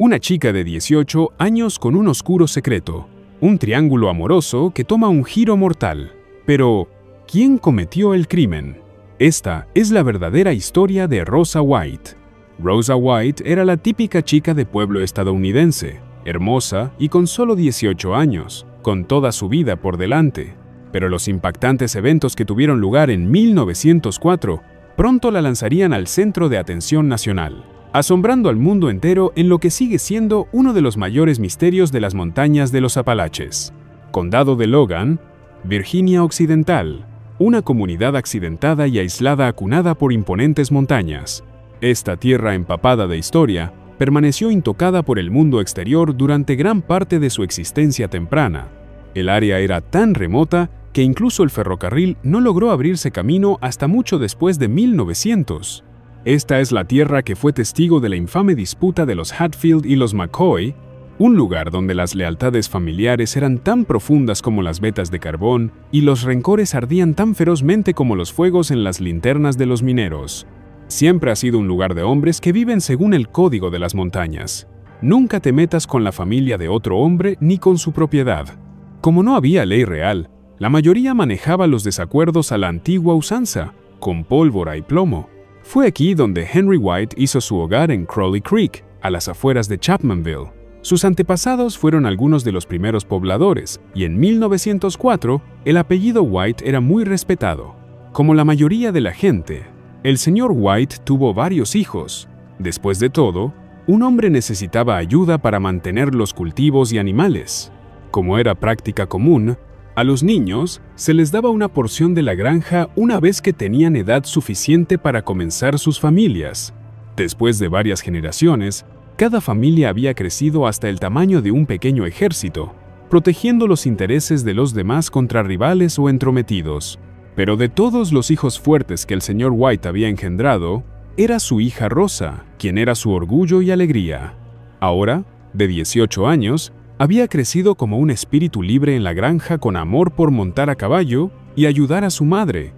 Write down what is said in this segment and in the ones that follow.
Una chica de 18 años con un oscuro secreto. Un triángulo amoroso que toma un giro mortal. Pero, ¿quién cometió el crimen? Esta es la verdadera historia de Rosa White. Rosa White era la típica chica de pueblo estadounidense, hermosa y con solo 18 años, con toda su vida por delante. Pero los impactantes eventos que tuvieron lugar en 1904 pronto la lanzarían al centro de atención nacional, asombrando al mundo entero en lo que sigue siendo uno de los mayores misterios de las montañas de los Apalaches. Condado de Logan, Virginia Occidental, una comunidad accidentada y aislada acunada por imponentes montañas. Esta tierra empapada de historia permaneció intocada por el mundo exterior durante gran parte de su existencia temprana. El área era tan remota que incluso el ferrocarril no logró abrirse camino hasta mucho después de 1900. Esta es la tierra que fue testigo de la infame disputa de los Hatfield y los McCoy, un lugar donde las lealtades familiares eran tan profundas como las vetas de carbón y los rencores ardían tan ferozmente como los fuegos en las linternas de los mineros. Siempre ha sido un lugar de hombres que viven según el código de las montañas. Nunca te metas con la familia de otro hombre ni con su propiedad. Como no había ley real, la mayoría manejaba los desacuerdos a la antigua usanza, con pólvora y plomo. Fue aquí donde Henry White hizo su hogar en Crowley Creek, a las afueras de Chapmanville. Sus antepasados fueron algunos de los primeros pobladores, y en 1904 el apellido White era muy respetado. Como la mayoría de la gente, el señor White tuvo varios hijos. Después de todo, un hombre necesitaba ayuda para mantener los cultivos y animales. Como era práctica común, a los niños se les daba una porción de la granja una vez que tenían edad suficiente para comenzar sus familias. Después de varias generaciones, cada familia había crecido hasta el tamaño de un pequeño ejército, protegiendo los intereses de los demás contra rivales o entrometidos. Pero de todos los hijos fuertes que el señor White había engendrado, era su hija Rosa, quien era su orgullo y alegría. Ahora, de 18 años, había crecido como un espíritu libre en la granja con amor por montar a caballo y ayudar a su madre.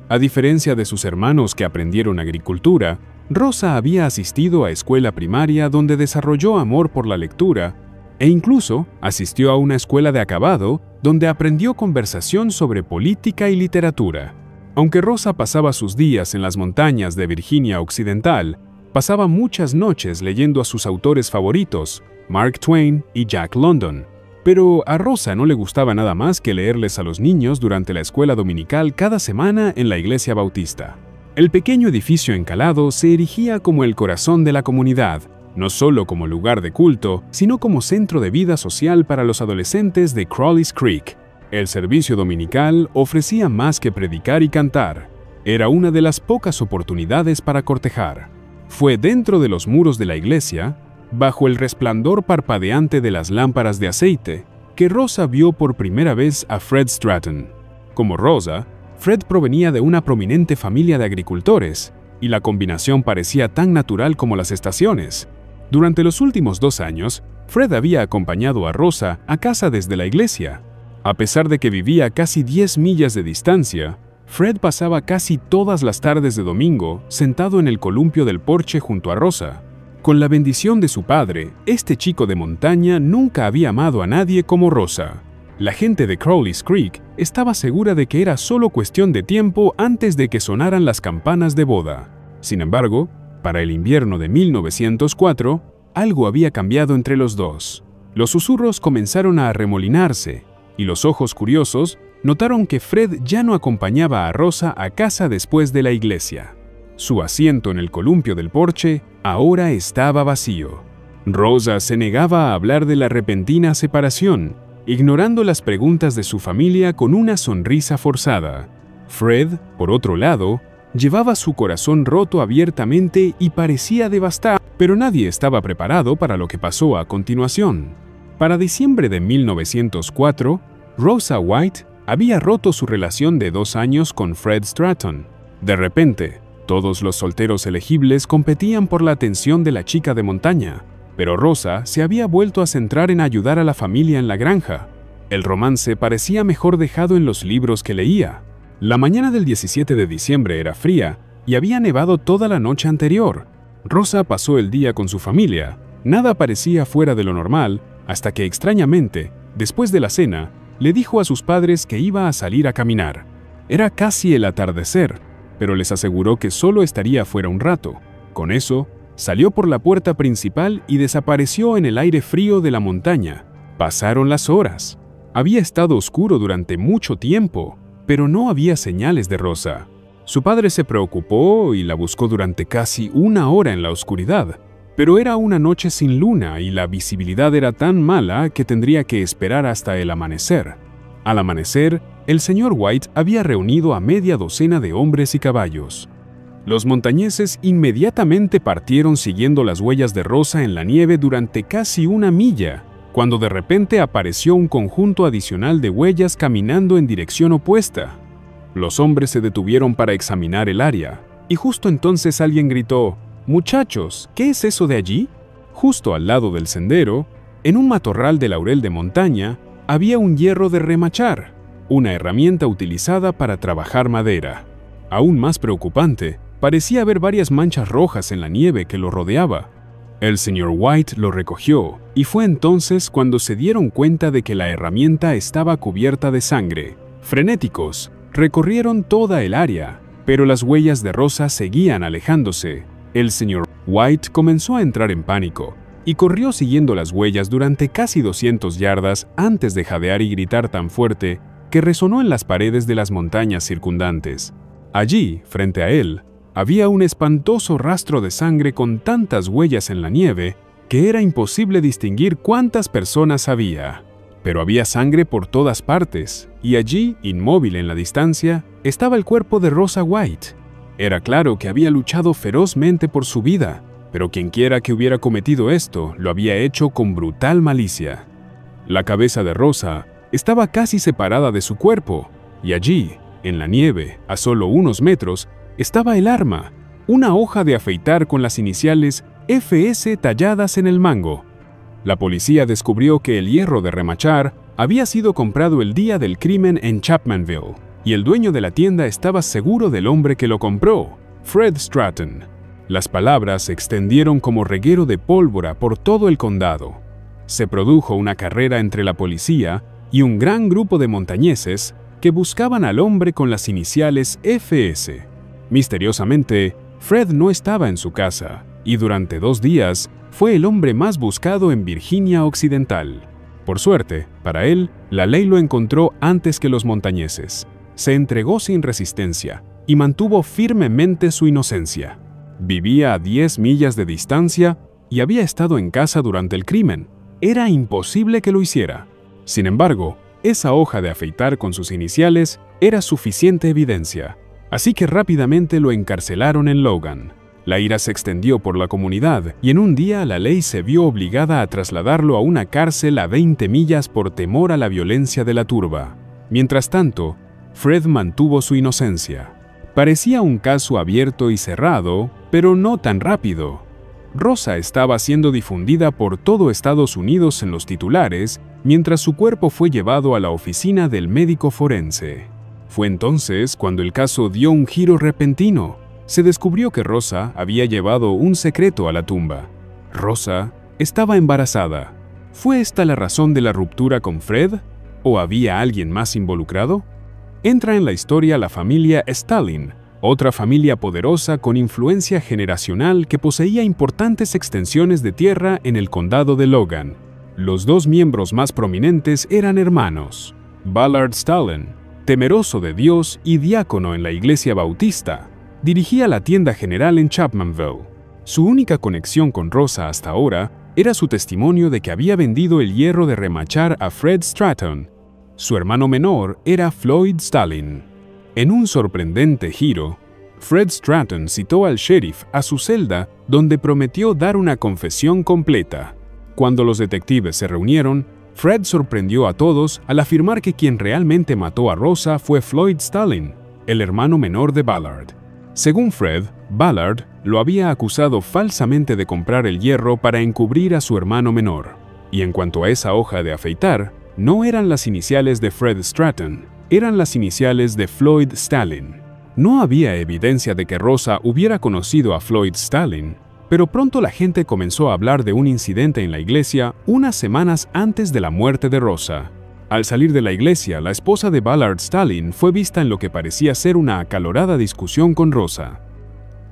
A diferencia de sus hermanos que aprendieron agricultura, Rosa había asistido a escuela primaria donde desarrolló amor por la lectura e incluso asistió a una escuela de acabado donde aprendió conversación sobre política y literatura. Aunque Rosa pasaba sus días en las montañas de Virginia Occidental, pasaba muchas noches leyendo a sus autores favoritos, Mark Twain y Jack London. Pero a Rosa no le gustaba nada más que leerles a los niños durante la escuela dominical cada semana en la iglesia bautista. El pequeño edificio encalado se erigía como el corazón de la comunidad, no solo como lugar de culto, sino como centro de vida social para los adolescentes de Crowley's Creek. El servicio dominical ofrecía más que predicar y cantar. Era una de las pocas oportunidades para cortejar. Fue dentro de los muros de la iglesia, bajo el resplandor parpadeante de las lámparas de aceite, que Rosa vio por primera vez a Fred Stratton. Como Rosa, Fred provenía de una prominente familia de agricultores, y la combinación parecía tan natural como las estaciones. Durante los últimos 2 años, Fred había acompañado a Rosa a casa desde la iglesia. A pesar de que vivía a casi 10 millas de distancia, Fred pasaba casi todas las tardes de domingo sentado en el columpio del porche junto a Rosa. Con la bendición de su padre, este chico de montaña nunca había amado a nadie como Rosa. La gente de Crowley's Creek estaba segura de que era solo cuestión de tiempo antes de que sonaran las campanas de boda. Sin embargo, para el invierno de 1904, algo había cambiado entre los dos. Los susurros comenzaron a arremolinarse, y los ojos curiosos notaron que Fred ya no acompañaba a Rosa a casa después de la iglesia. Su asiento en el columpio del porche ahora estaba vacío. Rosa se negaba a hablar de la repentina separación, ignorando las preguntas de su familia con una sonrisa forzada. Fred, por otro lado, llevaba su corazón roto abiertamente y parecía devastado, pero nadie estaba preparado para lo que pasó a continuación. Para diciembre de 1904, Rosa White había roto su relación de 2 años con Fred Stratton. De repente, todos los solteros elegibles competían por la atención de la chica de montaña, pero Rosa se había vuelto a centrar en ayudar a la familia en la granja. El romance parecía mejor dejado en los libros que leía. La mañana del 17 de diciembre era fría y había nevado toda la noche anterior. Rosa pasó el día con su familia, Nada parecía fuera de lo normal, hasta que extrañamente, después de la cena, le dijo a sus padres que iba a salir a caminar. Era casi el atardecer, pero les aseguró que solo estaría fuera un rato. Con eso, salió por la puerta principal y desapareció en el aire frío de la montaña. Pasaron las horas. Había estado oscuro durante mucho tiempo, pero no había señales de Rosa. Su padre se preocupó y la buscó durante casi una hora en la oscuridad, pero era una noche sin luna y la visibilidad era tan mala que tendría que esperar hasta el amanecer. Al amanecer, el señor White había reunido a media docena de hombres y caballos. Los montañeses inmediatamente partieron siguiendo las huellas de Rosa en la nieve durante casi una milla, cuando de repente apareció un conjunto adicional de huellas caminando en dirección opuesta. Los hombres se detuvieron para examinar el área, y justo entonces alguien gritó: «Muchachos, ¿qué es eso de allí?». Justo al lado del sendero, en un matorral de laurel de montaña, había un hierro de remachar, una herramienta utilizada para trabajar madera. Aún más preocupante, parecía haber varias manchas rojas en la nieve que lo rodeaba. El señor White lo recogió, y fue entonces cuando se dieron cuenta de que la herramienta estaba cubierta de sangre. Frenéticos, recorrieron toda el área, pero las huellas de Rosa seguían alejándose. El señor White comenzó a entrar en pánico, y corrió siguiendo las huellas durante casi 200 yardas antes de jadear y gritar tan fuerte que resonó en las paredes de las montañas circundantes. Allí, frente a él, había un espantoso rastro de sangre con tantas huellas en la nieve que era imposible distinguir cuántas personas había. Pero había sangre por todas partes, y allí, inmóvil en la distancia, estaba el cuerpo de Rosa White. Era claro que había luchado ferozmente por su vida, pero quienquiera que hubiera cometido esto lo había hecho con brutal malicia. La cabeza de Rosa estaba casi separada de su cuerpo, y allí, en la nieve, a solo unos metros, estaba el arma, una hoja de afeitar con las iniciales FS talladas en el mango. La policía descubrió que el hierro de remachar había sido comprado el día del crimen en Chapmanville, y el dueño de la tienda estaba seguro del hombre que lo compró, Fred Stratton. Las palabras se extendieron como reguero de pólvora por todo el condado. Se produjo una carrera entre la policía y un gran grupo de montañeses que buscaban al hombre con las iniciales FS. Misteriosamente, Fred no estaba en su casa, y durante 2 días fue el hombre más buscado en Virginia Occidental. Por suerte, para él, la ley lo encontró antes que los montañeses. Se entregó sin resistencia y mantuvo firmemente su inocencia. Vivía a 10 millas de distancia y había estado en casa durante el crimen. Era imposible que lo hiciera. Sin embargo, esa hoja de afeitar con sus iniciales era suficiente evidencia. Así que rápidamente lo encarcelaron en Logan. La ira se extendió por la comunidad y en un día la ley se vio obligada a trasladarlo a una cárcel a 20 millas por temor a la violencia de la turba. Mientras tanto, Fred mantuvo su inocencia. Parecía un caso abierto y cerrado, pero no tan rápido. Rosa estaba siendo difundida por todo Estados Unidos en los titulares, mientras su cuerpo fue llevado a la oficina del médico forense. Fue entonces cuando el caso dio un giro repentino. Se descubrió que Rosa había llevado un secreto a la tumba. Rosa estaba embarazada. ¿Fue esta la razón de la ruptura con Fred? ¿O había alguien más involucrado? Entra en la historia la familia Stalin, otra familia poderosa con influencia generacional que poseía importantes extensiones de tierra en el condado de Logan. Los 2 miembros más prominentes eran hermanos. Ballard Stalin, temeroso de Dios y diácono en la iglesia bautista, dirigía la tienda general en Chapmanville. Su única conexión con Rosa hasta ahora era su testimonio de que había vendido el hierro de remachar a Fred Stratton. Su hermano menor era Floyd Stalin. En un sorprendente giro, Fred Stratton citó al sheriff a su celda donde prometió dar una confesión completa. Cuando los detectives se reunieron, Fred sorprendió a todos al afirmar que quien realmente mató a Rosa fue Floyd Stalin, el hermano menor de Ballard. Según Fred, Ballard lo había acusado falsamente de comprar el hierro para encubrir a su hermano menor. Y en cuanto a esa hoja de afeitar, no eran las iniciales de Fred Stratton, eran las iniciales de Floyd Stalin. No había evidencia de que Rosa hubiera conocido a Floyd Stalin, Pero pronto la gente comenzó a hablar de un incidente en la iglesia unas semanas antes de la muerte de Rosa. Al salir de la iglesia, la esposa de Ballard Stalin fue vista en lo que parecía ser una acalorada discusión con Rosa.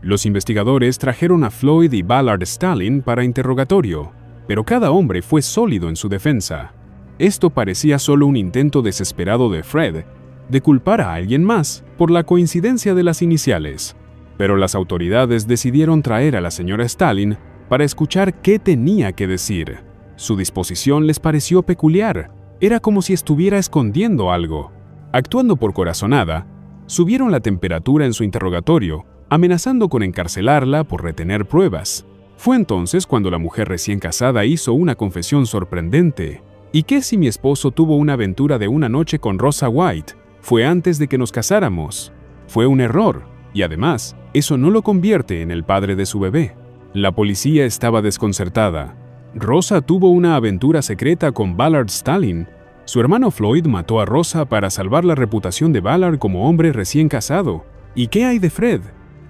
Los investigadores trajeron a Floyd y Ballard Stalin para interrogatorio, pero cada hombre fue sólido en su defensa. Esto parecía solo un intento desesperado de Fred de culpar a alguien más por la coincidencia de las iniciales. Pero las autoridades decidieron traer a la señora Stalin para escuchar qué tenía que decir. Su disposición les pareció peculiar. Era como si estuviera escondiendo algo. Actuando por corazonada, subieron la temperatura en su interrogatorio, amenazando con encarcelarla por retener pruebas. Fue entonces cuando la mujer recién casada hizo una confesión sorprendente. ¿Y qué si mi esposo tuvo una aventura de una noche con Rosa White? Fue antes de que nos casáramos. Fue un error, y además, eso no lo convierte en el padre de su bebé. La policía estaba desconcertada. Rosa tuvo una aventura secreta con Ballard Stalin. Su hermano Floyd mató a Rosa para salvar la reputación de Ballard como hombre recién casado. ¿Y qué hay de Fred?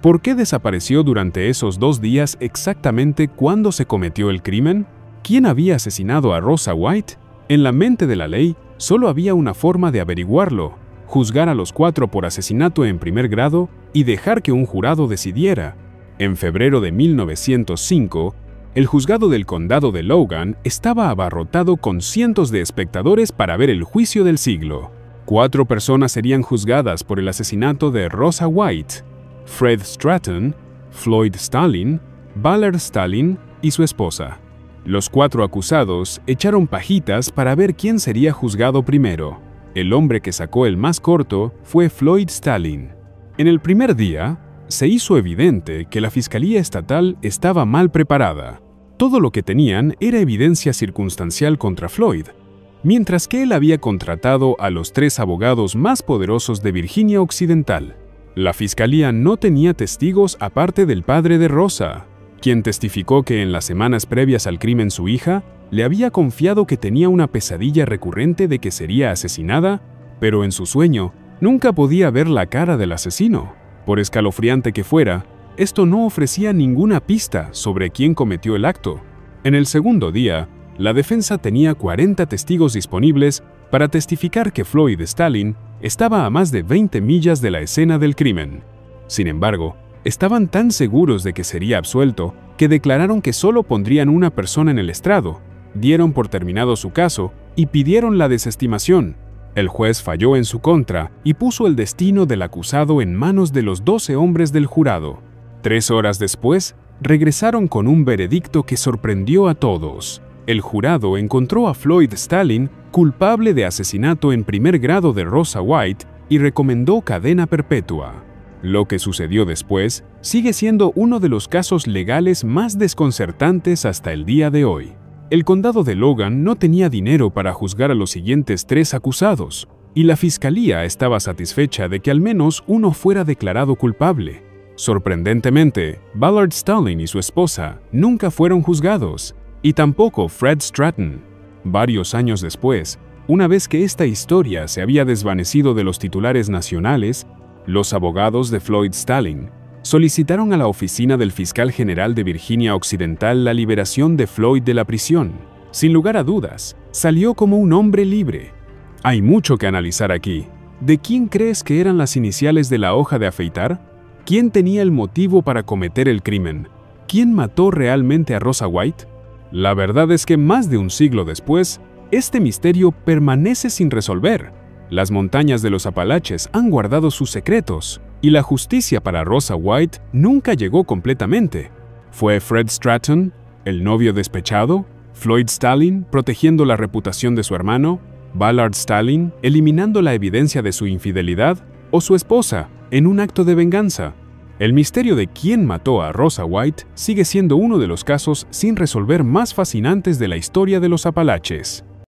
¿Por qué desapareció durante esos 2 días exactamente cuando se cometió el crimen? ¿Quién había asesinado a Rosa White? En la mente de la ley, solo había una forma de averiguarlo: juzgar a los 4 por asesinato en primer grado y dejar que un jurado decidiera. En febrero de 1905, el juzgado del condado de Logan estaba abarrotado con cientos de espectadores para ver el juicio del siglo. 4 personas serían juzgadas por el asesinato de Rosa White: Fred Stratton, Floyd Stalin, Ballard Stalin y su esposa. Los 4 acusados echaron pajitas para ver quién sería juzgado primero. El hombre que sacó el más corto fue Floyd Stalin. En el primer día, se hizo evidente que la Fiscalía Estatal estaba mal preparada. Todo lo que tenían era evidencia circunstancial contra Floyd, mientras que él había contratado a los 3 abogados más poderosos de Virginia Occidental. La Fiscalía no tenía testigos aparte del padre de Rosa, quien testificó que en las semanas previas al crimen su hija le había confiado que tenía una pesadilla recurrente de que sería asesinada, pero en su sueño nunca podía ver la cara del asesino. Por escalofriante que fuera, esto no ofrecía ninguna pista sobre quién cometió el acto. En el segundo día, la defensa tenía 40 testigos disponibles para testificar que Floyd Stalin estaba a más de 20 millas de la escena del crimen. Sin embargo, estaban tan seguros de que sería absuelto que declararon que solo pondrían una persona en el estrado, dieron por terminado su caso y pidieron la desestimación. El juez falló en su contra y puso el destino del acusado en manos de los 12 hombres del jurado. 3 horas después, regresaron con un veredicto que sorprendió a todos. El jurado encontró a Floyd Stalin culpable de asesinato en primer grado de Rosa White y recomendó cadena perpetua. Lo que sucedió después sigue siendo uno de los casos legales más desconcertantes hasta el día de hoy. El condado de Logan no tenía dinero para juzgar a los siguientes 3 acusados, y la fiscalía estaba satisfecha de que al menos uno fuera declarado culpable. Sorprendentemente, Ballard Stalin y su esposa nunca fueron juzgados, y tampoco Fred Stratton. Varios años después, una vez que esta historia se había desvanecido de los titulares nacionales, los abogados de Floyd Stalin solicitaron a la oficina del fiscal general de Virginia Occidental la liberación de Floyd de la prisión. Sin lugar a dudas, salió como un hombre libre. Hay mucho que analizar aquí. ¿De quién crees que eran las iniciales de la hoja de afeitar? ¿Quién tenía el motivo para cometer el crimen? ¿Quién mató realmente a Rosa White? La verdad es que más de un siglo después, este misterio permanece sin resolver. Las montañas de los Apalaches han guardado sus secretos, y la justicia para Rosa White nunca llegó completamente. ¿Fue Fred Stratton, el novio despechado? ¿Floyd Stalin, protegiendo la reputación de su hermano? ¿Ballard Stalin, eliminando la evidencia de su infidelidad? ¿O su esposa, en un acto de venganza? El misterio de quién mató a Rosa White sigue siendo uno de los casos sin resolver más fascinantes de la historia de los Apalaches.